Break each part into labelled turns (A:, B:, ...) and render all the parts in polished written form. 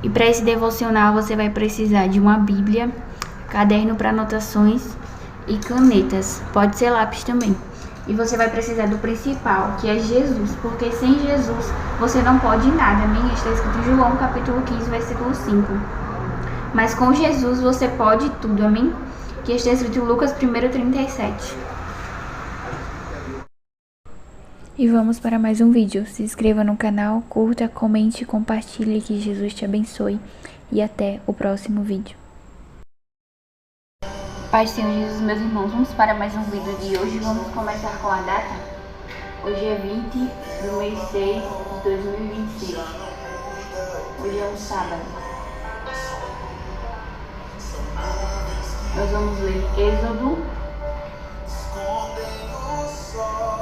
A: E para esse devocional você vai precisar de uma Bíblia, caderno para anotações e canetas. Pode ser lápis também. E você vai precisar do principal, que é Jesus, porque sem Jesus você não pode nada, amém? Está escrito em João capítulo 15, versículo 5. Mas com Jesus você pode tudo, amém? Que está escrito em Lucas 1:37. E vamos para mais um vídeo. Se inscreva no canal, curta, comente e compartilhe. Que Jesus te abençoe. E até o próximo vídeo. Paz, Senhor Jesus, meus irmãos. Vamos para mais um vídeo de hoje. Vamos começar com a data. Hoje é 20 do mês 6 de 2026. Hoje é um sábado. Nós vamos ler Êxodo.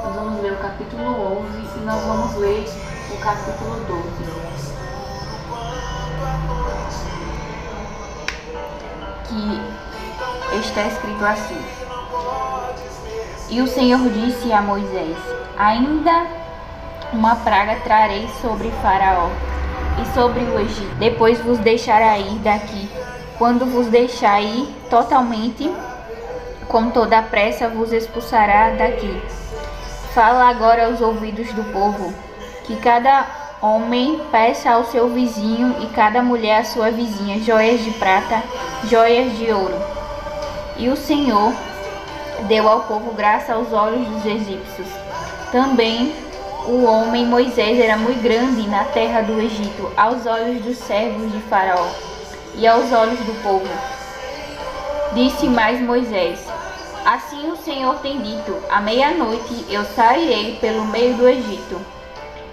A: Nós vamos ler o capítulo 11 e nós vamos ler o capítulo 12. Que está escrito assim: E o Senhor disse a Moisés: Ainda uma praga trarei sobre Faraó e sobre o Egito. Depois vos deixará ir daqui. Quando vos deixar ir totalmente, com toda a pressa vos expulsará daqui. Fala agora aos ouvidos do povo, que cada homem peça ao seu vizinho e cada mulher à sua vizinha joias de prata, joias de ouro. E o Senhor deu ao povo graça aos olhos dos egípcios. Também o homem Moisés era muito grande na terra do Egito, aos olhos dos servos de Faraó e aos olhos do povo. Disse mais Moisés: Assim o Senhor tem dito: à meia-noite eu sairei pelo meio do Egito,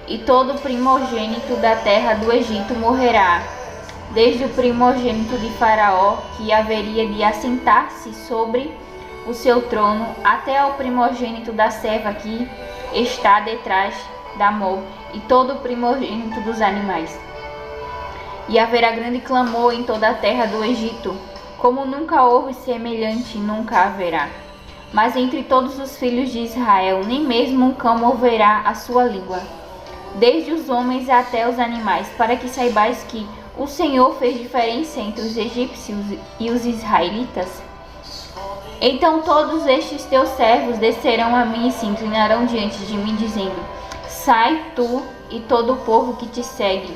A: e todo primogênito da terra do Egito morrerá, desde o primogênito de Faraó, que haveria de assentar-se sobre o seu trono, até ao primogênito da serva que está detrás da mão, e todo o primogênito dos animais. E haverá grande clamor em toda a terra do Egito, como nunca houve semelhante, nunca haverá. Mas entre todos os filhos de Israel, nem mesmo um cão moverá a sua língua, desde os homens até os animais, para que saibais que o Senhor fez diferença entre os egípcios e os israelitas. Então todos estes teus servos descerão a mim e se inclinarão diante de mim, dizendo: Sai tu e todo o povo que te segue.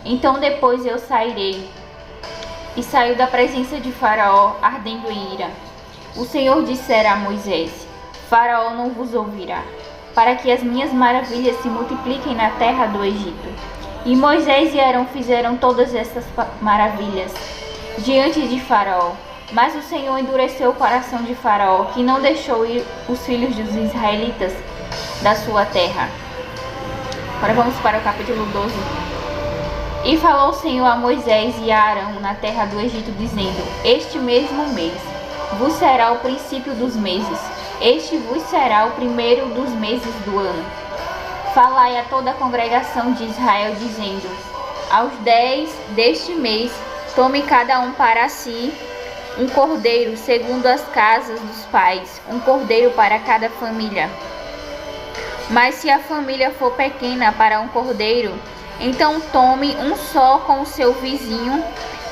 A: Então depois eu sairei. E saiu da presença de Faraó, ardendo em ira. O Senhor dissera a Moisés: Faraó não vos ouvirá, para que as minhas maravilhas se multipliquem na terra do Egito. E Moisés e Arão fizeram todas essas maravilhas diante de Faraó. Mas o Senhor endureceu o coração de Faraó, que não deixou ir os filhos dos israelitas da sua terra. Agora vamos para o capítulo 12. E falou o Senhor a Moisés e a Arão na terra do Egito, dizendo: Este mesmo mês vos será o princípio dos meses, este vos será o primeiro dos meses do ano. Falai a toda a congregação de Israel, dizendo: Aos 10 deste mês, tome cada um para si um cordeiro, segundo as casas dos pais, um cordeiro para cada família. Mas se a família for pequena para um cordeiro, então tome um só com o seu vizinho,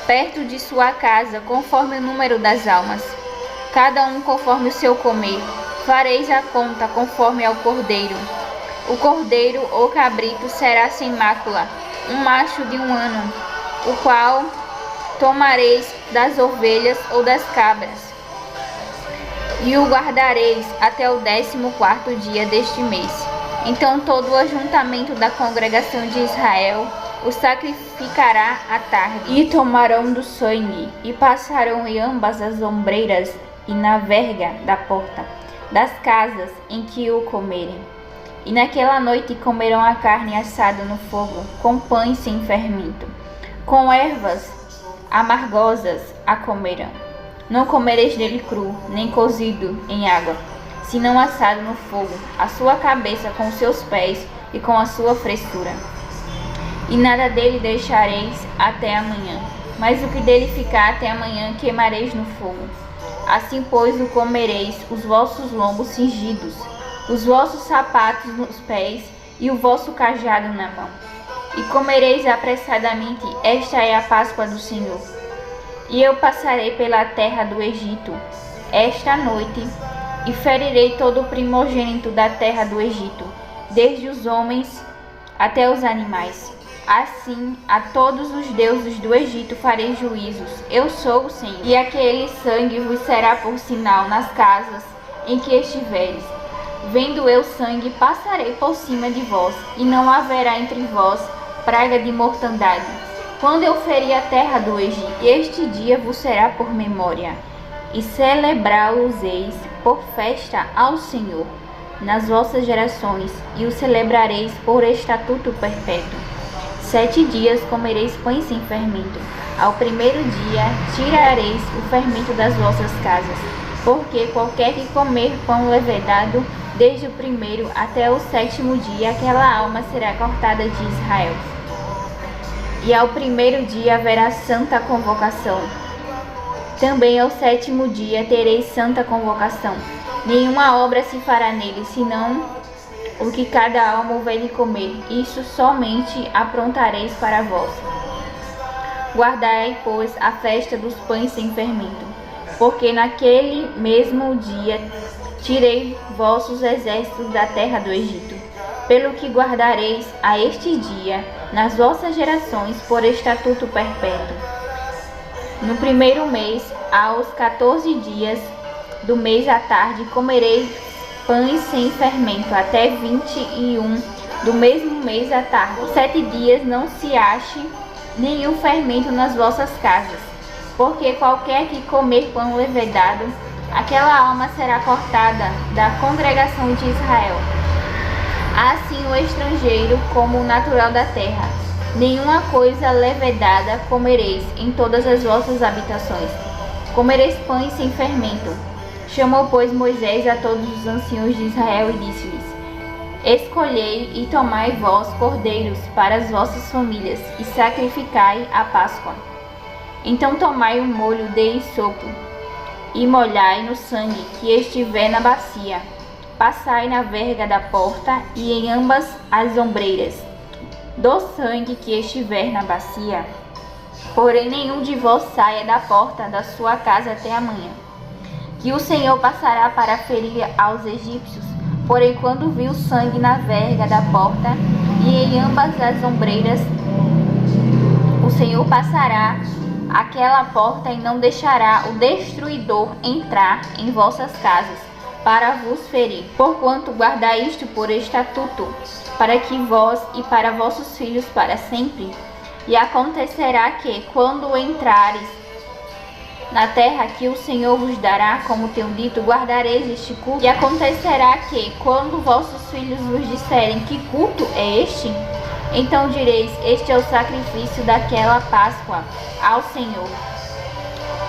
A: perto de sua casa, conforme o número das almas, cada um conforme o seu comer. Fareis a conta conforme ao cordeiro. O cordeiro ou cabrito será sem mácula, um macho de 1 ano, o qual tomareis das ovelhas ou das cabras, e o guardareis até o 14º dia deste mês. Então todo o ajuntamento da congregação de Israel o sacrificará à tarde, e tomarão do sangue, e passarão em ambas as ombreiras e na verga da porta das casas em que o comerem. E naquela noite comerão a carne assada no fogo, com pães sem fermento, com ervas amargosas a comerão. Não comereis dele cru, nem cozido em água, senão assado no fogo, a sua cabeça com os seus pés e com a sua fressura. E nada dele deixareis até amanhã, mas o que dele ficar até amanhã queimareis no fogo. Assim, pois, o comereis, os vossos lombos cingidos, os vossos sapatos nos pés e o vosso cajado na mão. e comereis apressadamente. Esta é a Páscoa do Senhor. E eu passarei pela terra do Egito esta noite, e ferirei todo o primogênito da terra do Egito, desde os homens até os animais. Assim, a todos os deuses do Egito farei juízos. Eu sou o Senhor. E aquele sangue vos será por sinal nas casas em que estiveres. Vendo eu sangue, passarei por cima de vós, e não haverá entre vós praga de mortandade. Quando eu ferir a terra do Egito, este dia vos será por memória, e celebrá-los-eis por festa ao Senhor nas vossas gerações, e o celebrareis por estatuto perpétuo. 7 dias comereis pães sem fermento. Ao primeiro dia tirareis o fermento das vossas casas, porque qualquer que comer pão levedado, desde o primeiro até o 7º dia, aquela alma será cortada de Israel. E ao primeiro dia haverá santa convocação. Também ao 7º dia tereis santa convocação. Nenhuma obra se fará nele, senão o que cada alma houver de comer. Isso somente aprontareis para vós. Guardai, pois, a festa dos pães sem fermento, porque naquele mesmo dia tirei vossos exércitos da terra do Egito. Pelo que guardareis a este dia nas vossas gerações por estatuto perpétuo. No primeiro mês, aos 14 dias do mês à tarde, comereis pães sem fermento, até 21 do mesmo mês à tarde. Por 7 dias não se ache nenhum fermento nas vossas casas, porque qualquer que comer pão levedado, aquela alma será cortada da congregação de Israel. Assim o estrangeiro como o natural da terra. Nenhuma coisa levedada comereis em todas as vossas habitações. Comereis pães sem fermento. Chamou, pois, Moisés a todos os anciãos de Israel e disse-lhes: Escolhei e tomai vós cordeiros para as vossas famílias, e sacrificai a Páscoa. Então tomai um molho de hisopo, e molhai no sangue que estiver na bacia. Passai na verga da porta e em ambas as ombreiras do sangue que estiver na bacia. Porém nenhum de vós saia da porta da sua casa até amanhã, que o Senhor passará para ferir aos egípcios. Porém quando viu sangue na verga da porta e em ambas as ombreiras, o Senhor passará aquela porta e não deixará o destruidor entrar em vossas casas para vos ferir. Porquanto guardai isto por estatuto, para que vós e para vossos filhos para sempre. E acontecerá que, quando entrares na terra que o Senhor vos dará, como tenho dito, guardareis este culto. E acontecerá que, quando vossos filhos vos disserem: que culto é este? Então direis: este é o sacrifício daquela Páscoa ao Senhor,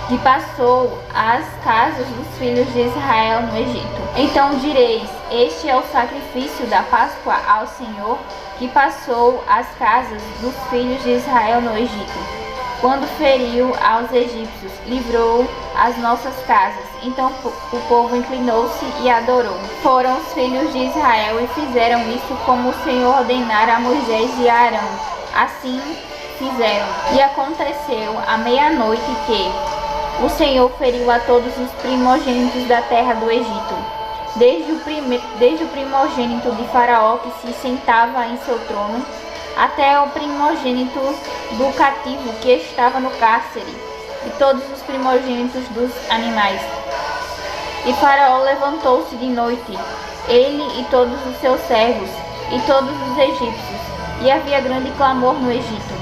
A: que passou as casas dos filhos de Israel no Egito. Então direis: este é o sacrifício da Páscoa ao Senhor, que passou as casas dos filhos de Israel no Egito. Quando feriu aos egípcios, livrou as nossas casas. Então o povo inclinou-se e adorou. Foram os filhos de Israel e fizeram isso como o Senhor ordenara a Moisés e a Arão. Assim fizeram. E aconteceu à meia-noite que o Senhor feriu a todos os primogênitos da terra do Egito, desde o primogênito de Faraó que se sentava em seu trono, até o primogênito do cativo que estava no cárcere, e todos os primogênitos dos animais. E Faraó levantou-se de noite, ele e todos os seus servos, e todos os egípcios, e havia grande clamor no Egito,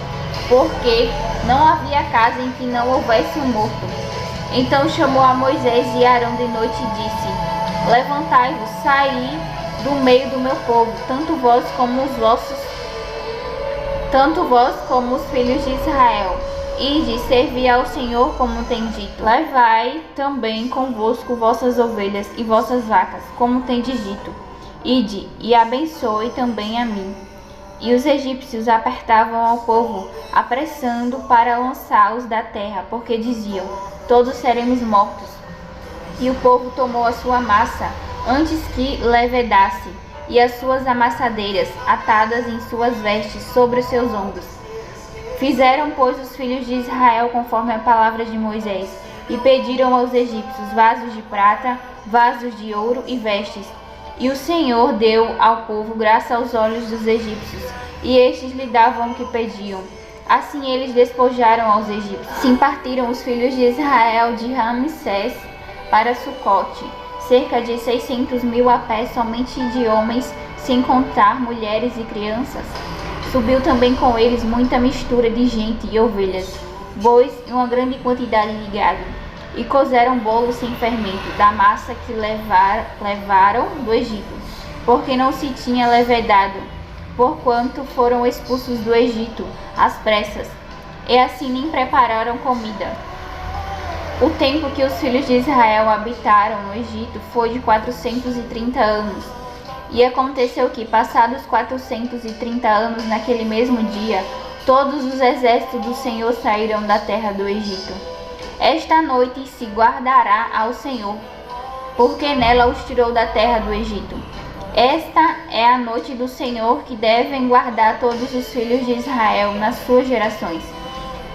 A: porque não havia casa em que não houvesse um morto. Então chamou a Moisés e Arão de noite e disse: levantai-vos, saí do meio do meu povo, tanto vós como os filhos de Israel, ide servir ao Senhor como tem dito. Levai também convosco vossas ovelhas e vossas vacas, como tendes dito. Ide e abençoe também a mim. E os egípcios apertavam ao povo, apressando para lançá-los da terra, porque diziam: todos seremos mortos. E o povo tomou a sua massa, antes que levedasse, e as suas amassadeiras atadas em suas vestes sobre os seus ombros. Fizeram, pois, os filhos de Israel conforme a palavra de Moisés, e pediram aos egípcios vasos de prata, vasos de ouro e vestes. E o Senhor deu ao povo graça aos olhos dos egípcios, e estes lhe davam o que pediam. Assim eles despojaram aos egípcios. Sim, partiram os filhos de Israel de Ramsés para Sucote, cerca de 600.000 a pé somente de homens, sem contar mulheres e crianças. Subiu também com eles muita mistura de gente e ovelhas, bois e uma grande quantidade de gado. E cozeram bolos sem fermento, da massa que levaram do Egito, porque não se tinha levedado, porquanto foram expulsos do Egito às pressas, e assim nem prepararam comida. O tempo que os filhos de Israel habitaram no Egito foi de 430 anos. E aconteceu que, passados 430 anos, naquele mesmo dia, todos os exércitos do Senhor saíram da terra do Egito. Esta noite se guardará ao Senhor, porque nela os tirou da terra do Egito. Esta é a noite do Senhor que devem guardar todos os filhos de Israel nas suas gerações.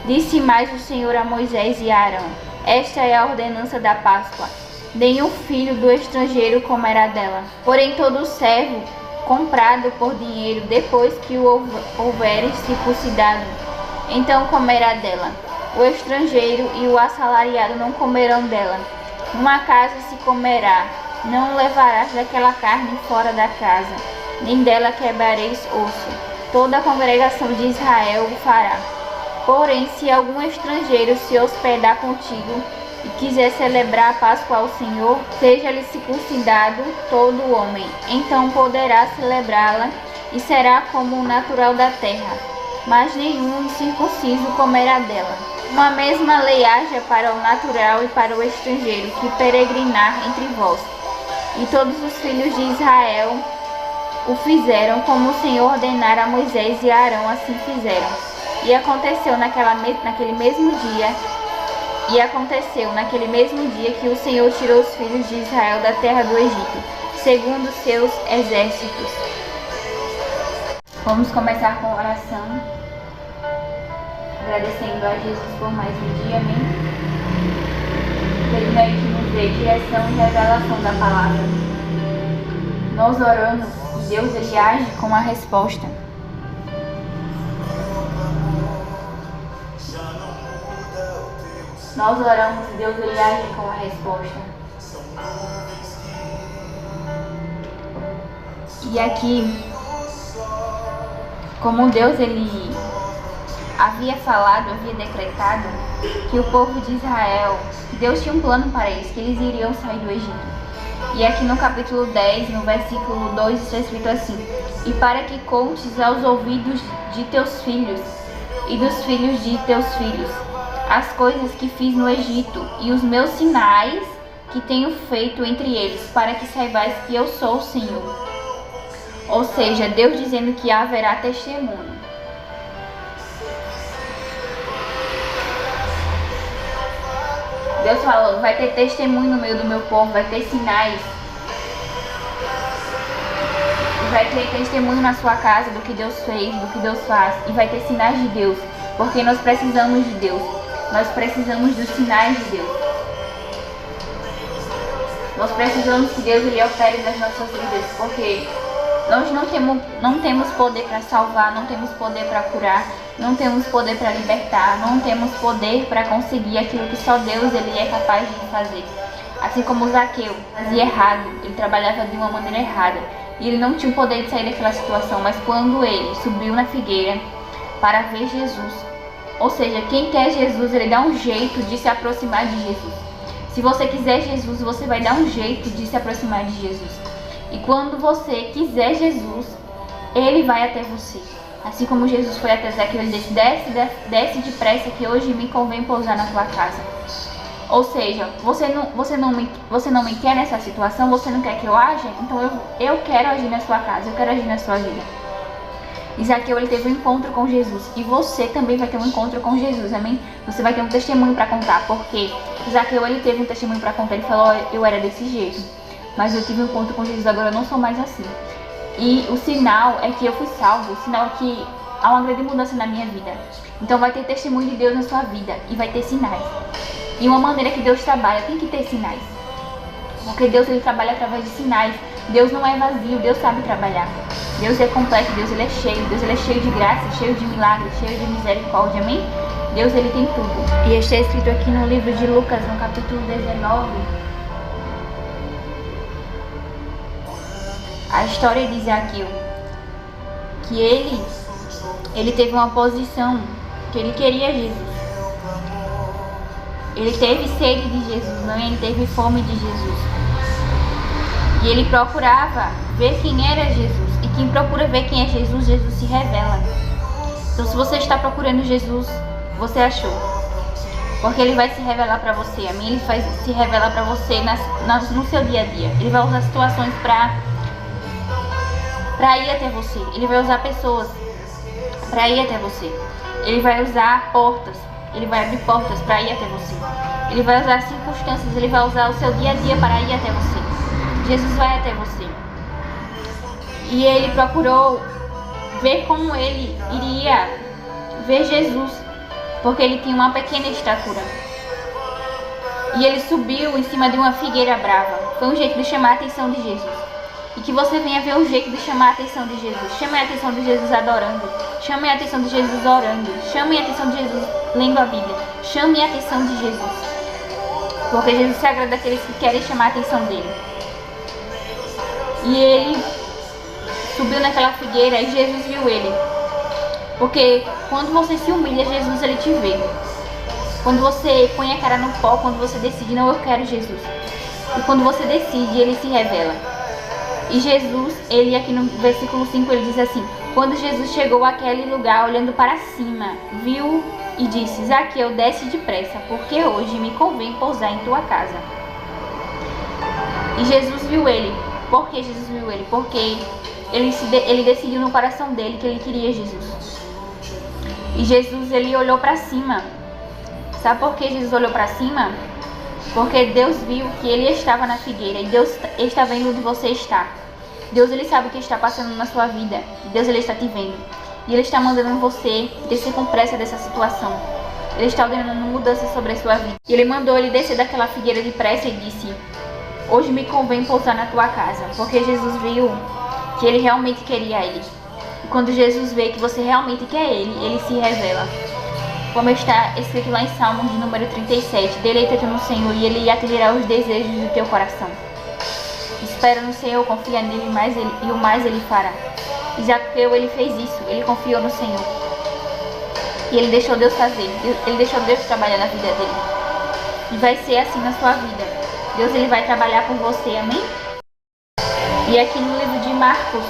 A: Disse mais o Senhor a Moisés e a Arão: esta é a ordenança da Páscoa. Nenhum filho do estrangeiro comerá dela. Porém todo servo comprado por dinheiro, depois que o houveres circuncidado, então comerá dela. O estrangeiro e o assalariado não comerão dela. Numa casa se comerá. Não levarás daquela carne fora da casa, nem dela quebrareis osso. Toda a congregação de Israel o fará. Porém, se algum estrangeiro se hospedar contigo e quiser celebrar a Páscoa ao Senhor, seja-lhe circuncidado todo homem, então poderá celebrá-la e será como o natural da terra, mas nenhum incircunciso comerá dela. Uma mesma lei haja para o natural e para o estrangeiro que peregrinar entre vós. E todos os filhos de Israel o fizeram como o Senhor ordenara a Moisés e a Arão, assim fizeram. E aconteceu naquele mesmo dia que o Senhor tirou os filhos de Israel da terra do Egito, segundo seus exércitos. Vamos começar com a oração, agradecendo a Jesus por mais um dia, amém? Pedindo aí que nos dê direção e revelação da palavra. Nós oramos e Deus ele age com a resposta. Nós oramos e Deus ele age com a resposta. E aqui, como Deus ele havia falado, havia decretado que o povo de Israel, Deus tinha um plano para eles, que eles iriam sair do Egito. E aqui no capítulo 10, no versículo 2, está escrito assim: e para que contes aos ouvidos de teus filhos e dos filhos de teus filhos as coisas que fiz no Egito e os meus sinais que tenho feito entre eles, para que saibais que eu sou o Senhor. Ou seja, Deus dizendo que haverá testemunho. Deus falou, vai ter testemunho no meio do meu povo, vai ter sinais. Vai ter testemunho na sua casa do que Deus fez, do que Deus faz. E vai ter sinais de Deus, porque nós precisamos de Deus. Nós precisamos dos sinais de Deus. Nós precisamos que Deus ele opere nas nossas vidas, porque nós não temos poder para salvar, não temos poder para curar, não temos poder para libertar, não temos poder para conseguir aquilo que só Deus ele é capaz de fazer. Assim como o Zaqueu fazia errado, ele trabalhava de uma maneira errada e ele não tinha o poder de sair daquela situação, mas quando ele subiu na figueira para ver Jesus, ou seja, quem quer Jesus, ele dá um jeito de se aproximar de Jesus. Se você quiser Jesus, você vai dar um jeito de se aproximar de Jesus. E quando você quiser Jesus, ele vai até você. Assim como Jesus foi até Zaqueu, ele disse, desce depressa que hoje me convém pousar na tua casa. Ou seja, você não me quer nessa situação, você não quer que eu aja, então eu quero agir na sua casa, eu quero agir na sua vida. E Zaqueu ele teve um encontro com Jesus, e você também vai ter um encontro com Jesus, amém? Você vai ter um testemunho para contar, porque Zaqueu ele teve um testemunho para contar, ele falou, eu era desse jeito, mas eu tive um encontro com Jesus, agora eu não sou mais assim. E o sinal é que eu fui salvo, o sinal é que há uma grande mudança na minha vida. Então vai ter testemunho de Deus na sua vida e vai ter sinais. E uma maneira que Deus trabalha tem que ter sinais. Porque Deus ele trabalha através de sinais. Deus não é vazio, Deus sabe trabalhar. Deus é completo, Deus ele é cheio. Deus ele é cheio de graça, cheio de milagres, cheio de misericórdia, amém? Deus ele tem tudo. E está escrito aqui no livro de Lucas, no capítulo 19. A história de Zaqueu. Que ele teve uma posição que ele queria Jesus. Ele teve sede de Jesus, não? Ele teve fome de Jesus. E ele procurava ver quem era Jesus. E quem procura ver quem é Jesus, Jesus se revela. Então se você está procurando Jesus, você achou. Porque ele vai se revelar para você, amém? Ele vai se revelar para você no seu dia a dia. Ele vai usar situações para ir até você. Ele vai usar pessoas para ir até você. Ele vai usar portas. Ele vai abrir portas para ir até você. Ele vai usar circunstâncias. Ele vai usar o seu dia a dia para ir até você. Jesus vai até você. E ele procurou ver como ele iria ver Jesus, porque ele tinha uma pequena estatura. E ele subiu em cima de uma figueira brava. Foi um jeito de chamar a atenção de Jesus. E que você venha ver um jeito de chamar a atenção de Jesus. Chame a atenção de Jesus adorando. Chame a atenção de Jesus orando. Chame a atenção de Jesus lendo a Bíblia. Chame a atenção de Jesus. Porque Jesus se agrada daqueles que querem chamar a atenção dele. E ele subiu naquela figueira e Jesus viu ele. Porque quando você se humilha, Jesus ele te vê. Quando você põe a cara no pó, quando você decide, não, eu quero Jesus. E quando você decide, ele se revela. E Jesus, ele aqui no versículo 5, ele diz assim: quando Jesus chegou àquele lugar, olhando para cima, viu e disse: Zaqueu, desce depressa, porque hoje me convém pousar em tua casa. E Jesus viu ele. Por que Jesus viu ele? Porque ele decidiu no coração dele que ele queria Jesus. E Jesus, ele olhou para cima. Sabe por que Jesus olhou para cima? Porque Deus viu que ele estava na figueira. E Deus está vendo onde você está. Deus, ele sabe o que está passando na sua vida. Deus, ele está te vendo. E ele está mandando você descer com pressa dessa situação. Ele está ordenando mudança sobre a sua vida. E ele mandou ele descer daquela figueira depressa e disse: hoje me convém pousar na tua casa. Porque Jesus viu que ele realmente queria ele. E quando Jesus vê que você realmente quer ele se revela. Como está escrito lá em Salmos de número 37. Deleita-te no Senhor e ele atenderá os desejos do teu coração. Espera no Senhor, confia nele e o mais ele fará. E Zaqueu, ele fez isso, ele confiou no Senhor. E ele deixou Deus fazer, ele deixou Deus trabalhar na vida dele. E vai ser assim na sua vida. Deus, ele vai trabalhar por você, amém? E aqui no livro de Marcos,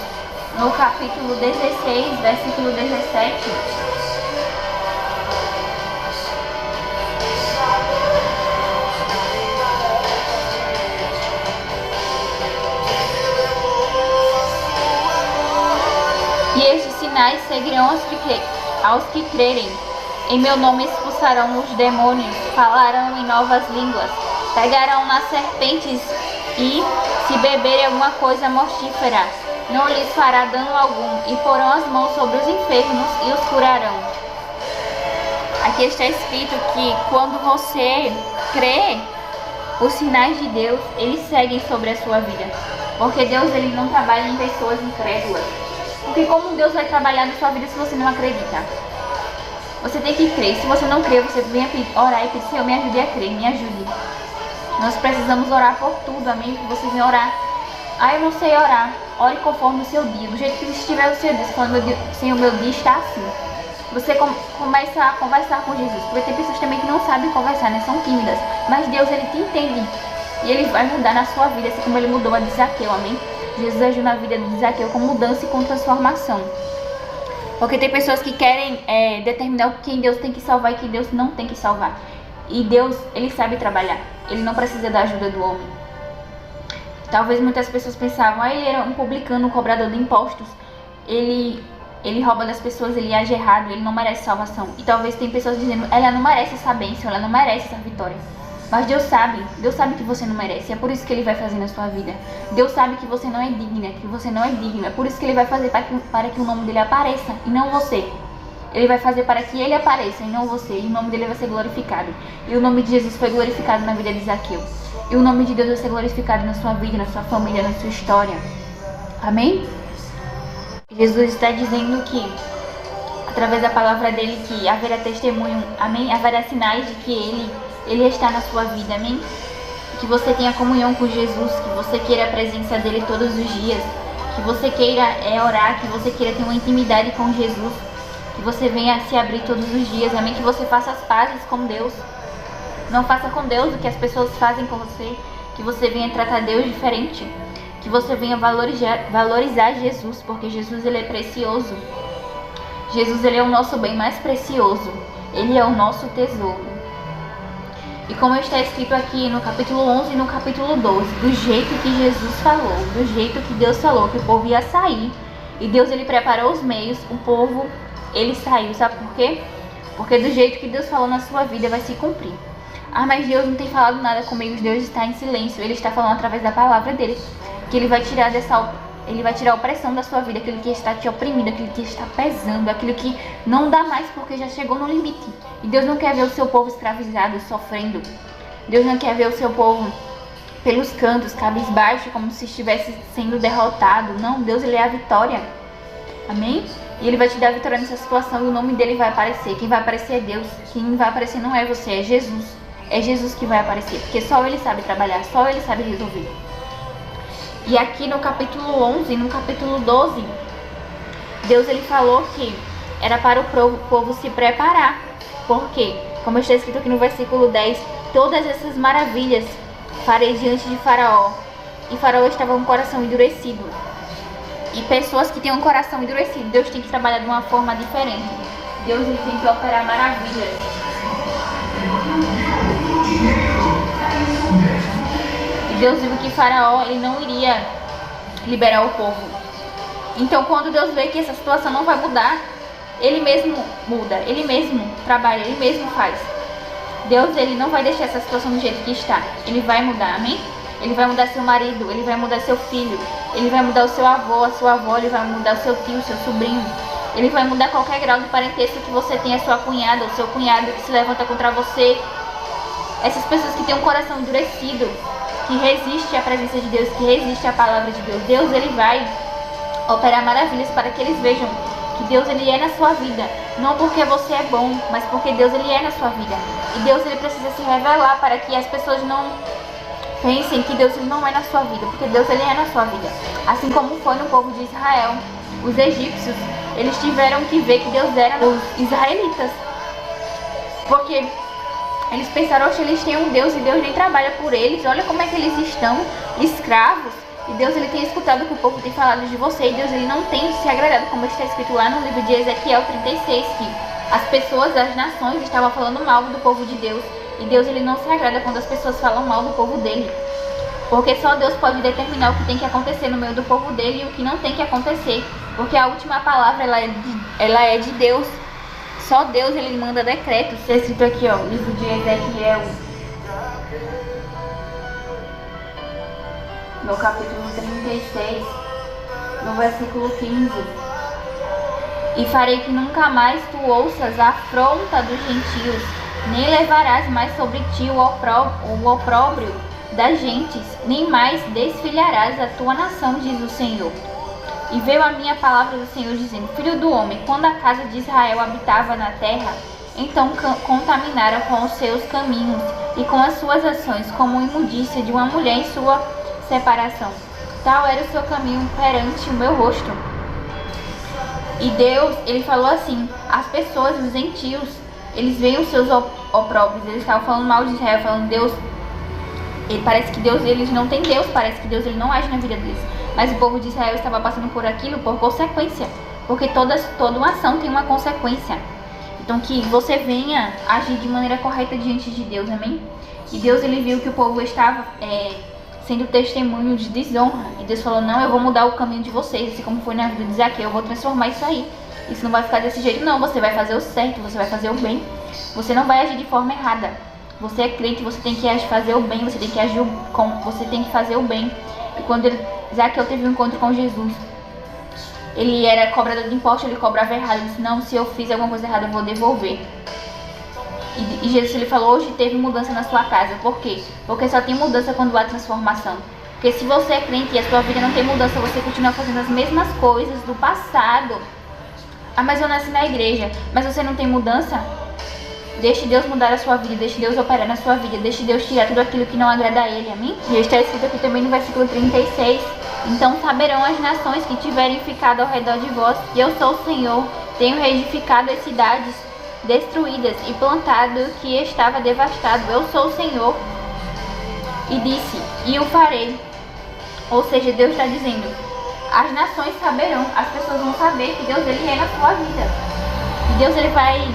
A: no capítulo 16, versículo 17... E estes sinais seguirão aos que crerem. Em meu nome expulsarão os demônios, falarão em novas línguas, pegarão nas serpentes e, se beberem alguma coisa mortífera, não lhes fará dano algum, e porão as mãos sobre os enfermos e os curarão. Aqui está escrito que quando você crê, os sinais de Deus, eles seguem sobre a sua vida. Porque Deus, ele não trabalha em pessoas incrédulas. Porque como Deus vai trabalhar na sua vida se você não acredita? Você tem que crer. Se você não crer, você venha orar e pedir: Senhor, me ajude a crer, me ajude. Nós precisamos orar por tudo, amém? Que vocês venham orar. Eu não sei orar. Ore conforme o seu dia, do jeito que estiver o seu dia. Quando Senhor, meu dia está assim. Você começa a conversar com Jesus. Porque tem pessoas também que não sabem conversar, né? São tímidas. Mas Deus, ele te entende. E ele vai mudar na sua vida, assim como ele mudou a de Zaqueu, amém? Jesus agiu na vida de Zaqueu com mudança e com transformação. Porque tem pessoas que querem determinar quem Deus tem que salvar e quem Deus não tem que salvar. E Deus, ele sabe trabalhar. Ele não precisa da ajuda do homem. Talvez muitas pessoas pensavam: ele era um publicano, um cobrador de impostos. Ele rouba das pessoas, ele age errado, ele não merece salvação. E talvez tem pessoas dizendo: ela não merece essa bênção, ela não merece essa vitória. Mas Deus sabe que você não merece, é por isso que Ele vai fazer na sua vida. Deus sabe que você não é digna, que você não é digno, é por isso que Ele vai fazer para que o nome dele apareça e não você. Ele vai fazer para que Ele apareça e não você, e o nome dele vai ser glorificado. E o nome de Jesus foi glorificado na vida de Zaqueu. E o nome de Deus vai ser glorificado na sua vida, na sua família, na sua história. Amém? Jesus está dizendo que, através da palavra dele, que haverá testemunho, amém? Haverá sinais de que Ele está na sua vida, amém? Que você tenha comunhão com Jesus, que você queira a presença dele todos os dias, que você queira orar, que você queira ter uma intimidade com Jesus, que você venha se abrir todos os dias, amém? Que você faça as pazes com Deus. Não faça com Deus o que as pessoas fazem com você, que você venha tratar Deus diferente, que você venha valorizar Jesus, porque Jesus ele é precioso. Jesus ele é o nosso bem mais precioso, ele é o nosso tesouro. E como está escrito aqui no capítulo 11 e no capítulo 12, do jeito que Jesus falou, do jeito que Deus falou que o povo ia sair, e Deus ele preparou os meios, o povo ele saiu, sabe por quê? Porque do jeito que Deus falou na sua vida vai se cumprir. Ah, mas Deus não tem falado nada comigo, Deus está em silêncio, Ele está falando através da palavra dele, que Ele vai tirar a opressão da sua vida, aquilo que está te oprimindo, aquilo que está pesando, aquilo que não dá mais porque já chegou no limite. E Deus não quer ver o seu povo escravizado, sofrendo. Deus não quer ver o seu povo pelos cantos, cabisbaixo, como se estivesse sendo derrotado. Não, Deus ele é a vitória. Amém? E Ele vai te dar a vitória nessa situação e o nome dele vai aparecer. Quem vai aparecer é Deus. Quem vai aparecer não é você, é Jesus. É Jesus que vai aparecer, porque só Ele sabe trabalhar, só Ele sabe resolver. E aqui no capítulo 11 e no capítulo 12, Deus ele falou que era para o povo se preparar. Porque, como está escrito aqui no versículo 10, todas essas maravilhas farei diante de Faraó. E Faraó estava com o coração endurecido. E pessoas que têm um coração endurecido, Deus tem que trabalhar de uma forma diferente. Deus ele tem que operar maravilhas. E Deus viu que Faraó ele não iria liberar o povo. Então quando Deus vê que essa situação não vai mudar, Ele mesmo muda, Ele mesmo trabalha, Ele mesmo faz. Deus ele não vai deixar essa situação do jeito que está. Ele vai mudar, amém? Ele vai mudar seu marido, Ele vai mudar seu filho, Ele vai mudar o seu avô, a sua avó, Ele vai mudar o seu tio, o seu sobrinho. Ele vai mudar qualquer grau de parentesco que você tenha, a sua cunhada, o seu cunhado que se levanta contra você. Essas pessoas que têm um coração endurecido, que resiste à presença de Deus, que resiste à palavra de Deus. Deus ele vai operar maravilhas para que eles vejam que Deus ele é na sua vida. Não porque você é bom, mas porque Deus ele é na sua vida. E Deus ele precisa se revelar para que as pessoas não pensem que Deus ele não é na sua vida, porque Deus ele é na sua vida. Assim como foi no povo de Israel. Os egípcios, eles tiveram que ver que Deus era os israelitas. Porque eles pensaram, oxe, eles têm um Deus e Deus nem trabalha por eles. Olha como é que eles estão escravos. E Deus ele tem escutado o que o povo tem falado de você. E Deus ele não tem se agradado, como está escrito lá no livro de Ezequiel 36, que as pessoas, as nações estavam falando mal do povo de Deus. E Deus ele não se agrada quando as pessoas falam mal do povo dele. Porque só Deus pode determinar o que tem que acontecer no meio do povo dele e o que não tem que acontecer. Porque a última palavra ela é de Deus. Só Deus ele manda decretos. Está escrito aqui, ó, livro de Ezequiel, no capítulo 36, no versículo 15. E farei que nunca mais tu ouças a afronta dos gentios, nem levarás mais sobre ti o opróbrio das gentes, nem mais desfilharás a tua nação, diz o Senhor. E veio a minha palavra do Senhor dizendo, filho do homem, quando a casa de Israel habitava na terra, então contaminaram com os seus caminhos e com as suas ações, como imundícia de uma mulher em sua separação. Tal era o seu caminho perante o meu rosto. E Deus, ele falou assim, as pessoas, os gentios, eles veem os seus opróbrios, eles estavam falando mal de Israel, falando Deus, parece que Deus, eles não têm Deus, parece que Deus ele não age na vida deles. Mas o povo de Israel estava passando por aquilo por consequência, porque toda uma ação tem uma consequência. Então que você venha agir de maneira correta diante de Deus, amém? E Deus ele viu que o povo estava sendo testemunho de desonra. E Deus falou, não, eu vou mudar o caminho de vocês, assim como foi na vida de Zaqueu, eu vou transformar isso aí. Isso não vai ficar desse jeito não, você vai fazer o certo, você vai fazer o bem. Você não vai agir de forma errada. Você é crente, você tem que fazer o bem, você tem que agir você tem que fazer o bem. E quando Zaqueu teve um encontro com Jesus, ele era cobrador de impostos, ele cobrava errado. Ele disse, não, se eu fiz alguma coisa errada, eu vou devolver. E Jesus, ele falou, hoje teve mudança na sua casa. Por quê? Porque só tem mudança quando há transformação. Porque se você é crente e a sua vida não tem mudança, você continua fazendo as mesmas coisas do passado. Ah, mas eu nasci na igreja, mas você não tem mudança? Deixe Deus mudar a sua vida, deixe Deus operar na sua vida, deixe Deus tirar tudo aquilo que não agrada a Ele, amém? E está escrito aqui também no versículo 36, então saberão as nações que tiverem ficado ao redor de vós, que eu sou o Senhor, tenho reedificado as cidades destruídas e plantado o que estava devastado, eu sou o Senhor. E disse, e o farei. Ou seja, Deus está dizendo, as nações saberão, as pessoas vão saber que Deus, Ele é na sua vida. E Deus, Ele vai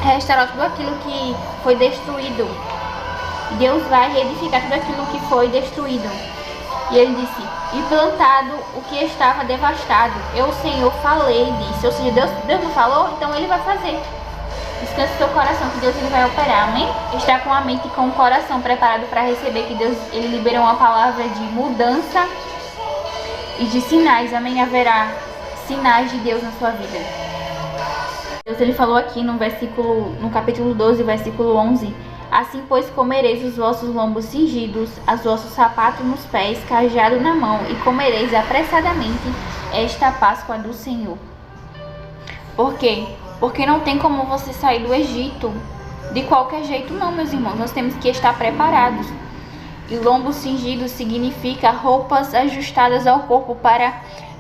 A: restaurar tudo aquilo que foi destruído. Deus vai reedificar tudo aquilo que foi destruído. E ele disse, e plantado o que estava devastado. Eu, Senhor, falei e disse. Ou seja, Deus não falou, então Ele vai fazer. Descanse seu coração, que Deus, Ele vai operar, amém? Está com a mente e com o coração preparado para receber, que Deus, Ele liberou uma palavra de mudança e de sinais, amém? Haverá sinais de Deus na sua vida. Deus, Ele falou aqui no capítulo 12, versículo 11, assim pois comereis os vossos lombos cingidos, os vossos sapatos nos pés, cajado na mão, e comereis apressadamente esta Páscoa do Senhor. Por quê? Porque não tem como você sair do Egito de qualquer jeito não, meus irmãos. Nós temos que estar preparados. E lombo cingido significa roupas ajustadas ao corpo para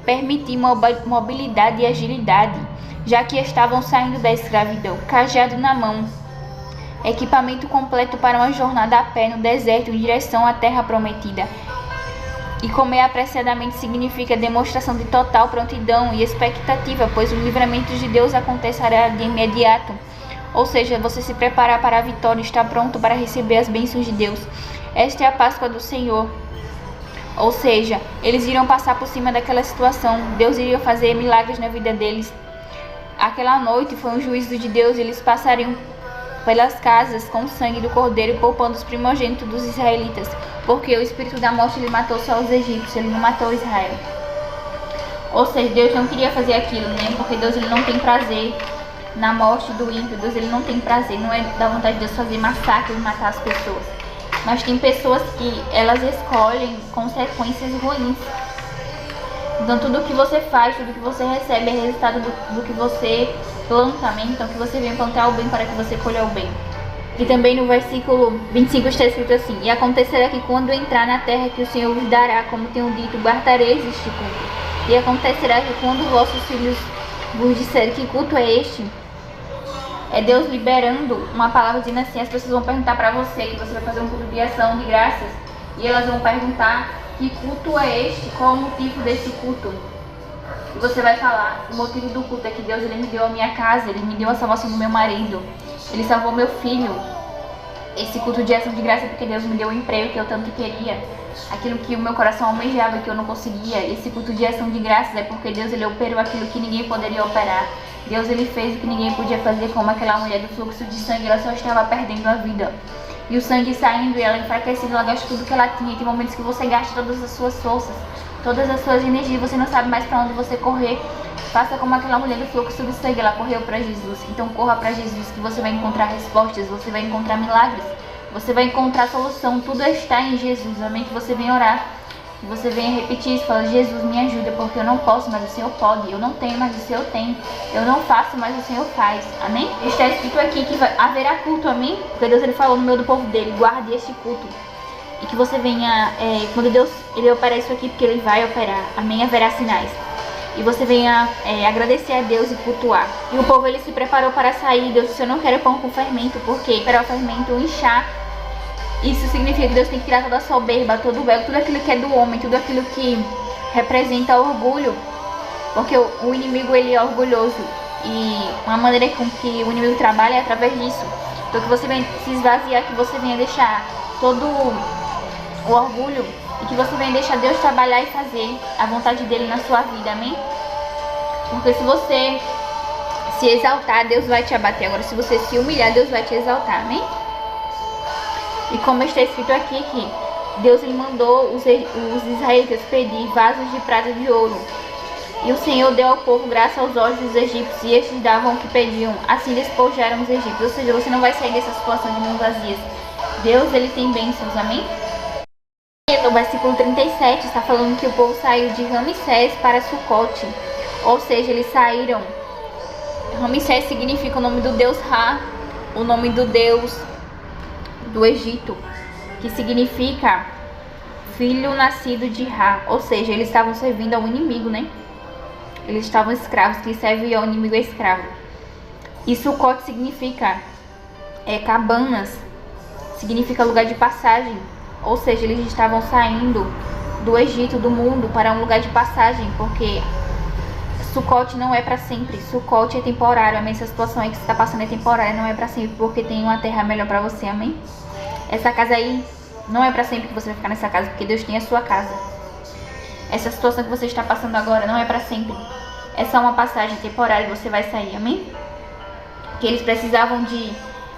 A: permitir mobilidade e agilidade, já que estavam saindo da escravidão. Cajado na mão, equipamento completo para uma jornada a pé no deserto em direção à terra prometida. E comer apressadamente significa demonstração de total prontidão e expectativa, pois o livramento de Deus acontecerá de imediato. Ou seja, você se preparar para a vitória e estar pronto para receber as bênçãos de Deus. Esta é a Páscoa do Senhor. Ou seja, eles iriam passar por cima daquela situação. Deus iria fazer milagres na vida deles. Aquela noite foi um juízo de Deus. Eles passariam pelas casas com o sangue do cordeiro, poupando os primogênitos dos israelitas, porque o espírito da morte ele matou só os egípcios, ele não matou Israel. Ou seja, Deus não queria fazer aquilo, né? Porque Deus ele não tem prazer na morte do ímpio. Deus ele não tem prazer, não é da vontade de Deus fazer massacre e matar as pessoas. Mas tem pessoas que elas escolhem consequências ruins. Então tudo que você faz, tudo que você recebe é resultado do que você planta, amém? Então que você venha plantar o bem para que você colha o bem. E também no versículo 25 está escrito assim, e acontecerá que quando entrar na terra que o Senhor vos dará, como tenho dito, guardareis este culto. E acontecerá que quando vossos filhos vos disserem que culto é este, é Deus liberando uma palavra dizendo assim, as pessoas vão perguntar para você, que você vai fazer um culto de ação de graças, e elas vão perguntar que culto é este, qual o motivo desse culto. E você vai falar, o motivo do culto é que Deus ele me deu a minha casa, Ele me deu a salvação do meu marido, Ele salvou meu filho. Esse culto de ação de graça é porque Deus me deu o emprego que eu tanto queria, aquilo que o meu coração almejava que eu não conseguia. Esse culto de ação de graças é porque Deus ele operou aquilo que ninguém poderia operar. Deus ele fez o que ninguém podia fazer, como aquela mulher do fluxo de sangue, ela só estava perdendo a vida. E o sangue saindo e ela enfraquecendo, ela gasta tudo que ela tinha. E tem momentos que você gasta todas as suas forças, todas as suas energias, você não sabe mais para onde você correr. Faça como aquela mulher do fluxo de sangue, ela correu para Jesus. Então corra para Jesus que você vai encontrar respostas, você vai encontrar milagres, você vai encontrar solução. Tudo está em Jesus, amém? Que você venha orar, que você venha repetir isso, fala, Jesus me ajuda, porque eu não posso, mas o Senhor pode. Eu não tenho, mas o Senhor tem. Eu não faço, mas o Senhor faz, amém? Está escrito aqui que haverá culto, amém? Porque Deus ele falou no meio do povo dele, guarde este culto. E que você venha, quando Deus ele opera isso aqui, porque Ele vai operar, amém? Haverá sinais. E você venha agradecer a Deus e cultuar. E o povo ele se preparou para sair. Deus disse, eu não quero pão com fermento, porque para o fermento inchar, isso significa que Deus tem que tirar toda a soberba, todo o ego, tudo aquilo que é do homem, tudo aquilo que representa orgulho. Porque o inimigo ele é orgulhoso. E uma maneira com que o inimigo trabalha é através disso. Então que você venha se esvaziar, que você venha deixar todo o orgulho e que você venha deixar Deus trabalhar e fazer a vontade dele na sua vida, amém? Porque se você se exaltar, Deus vai te abater. Agora se você se humilhar, Deus vai te exaltar, amém? E como está escrito aqui que Deus lhe mandou os israelitas pedir vasos de prata e de ouro. E o Senhor deu ao povo graça aos olhos dos egípcios, e estes davam o que pediam. Assim despojaram os egípcios. Ou seja, você não vai sair dessa situação de mãos vazias. Deus, ele tem bênçãos, amém? E no versículo 37 está falando que o povo saiu de Ramsés para Sucote. Ou seja, eles saíram. Ramsés significa o nome do deus Ra, o nome do deus do Egito, que significa filho nascido de Ra. Ou seja, eles estavam servindo ao inimigo, né? Eles estavam escravos, que servem ao inimigo escravo. E Sucote significa cabanas, significa lugar de passagem. Ou seja, eles estavam saindo do Egito, do mundo, para um lugar de passagem, porque Sucote não é para sempre. Sucote é temporário, amém? Essa situação aí que você está passando é temporária, não é para sempre, porque tem uma terra melhor para você, amém? Essa casa aí não é para sempre que você vai ficar nessa casa, porque Deus tem a sua casa. Essa situação que você está passando agora não é para sempre. É só uma passagem temporária e você vai sair, amém? Que eles precisavam de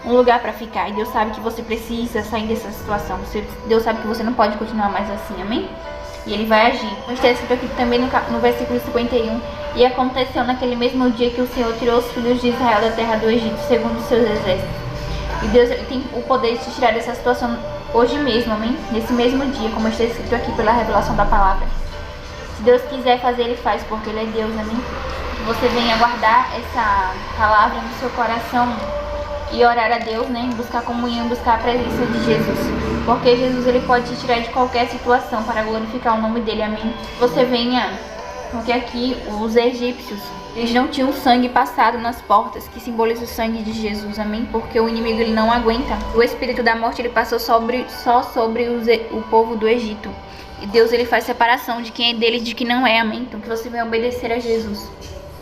A: um lugar para ficar, e Deus sabe que você precisa sair dessa situação. Deus sabe que você não pode continuar mais assim, amém? E ele vai agir. Como está escrito aqui também no versículo 51. E aconteceu naquele mesmo dia que o Senhor tirou os filhos de Israel da terra do Egito, segundo os seus exércitos. E Deus tem o poder de te tirar dessa situação hoje mesmo, amém? Nesse mesmo dia, como está escrito aqui pela revelação da palavra. Se Deus quiser fazer, ele faz, porque ele é Deus, amém? Que você venha guardar essa palavra no seu coração e orar a Deus, né? Buscar comunhão, buscar a presença de Jesus. Porque Jesus, ele pode te tirar de qualquer situação para glorificar o nome dele, amém? Você venha, porque aqui os egípcios, eles não tinham sangue passado nas portas, que simboliza o sangue de Jesus, amém? Porque o inimigo, ele não aguenta. O espírito da morte, ele passou só sobre o povo do Egito. E Deus, ele faz separação de quem é dele e de quem não é, amém? Então que você venha obedecer a Jesus.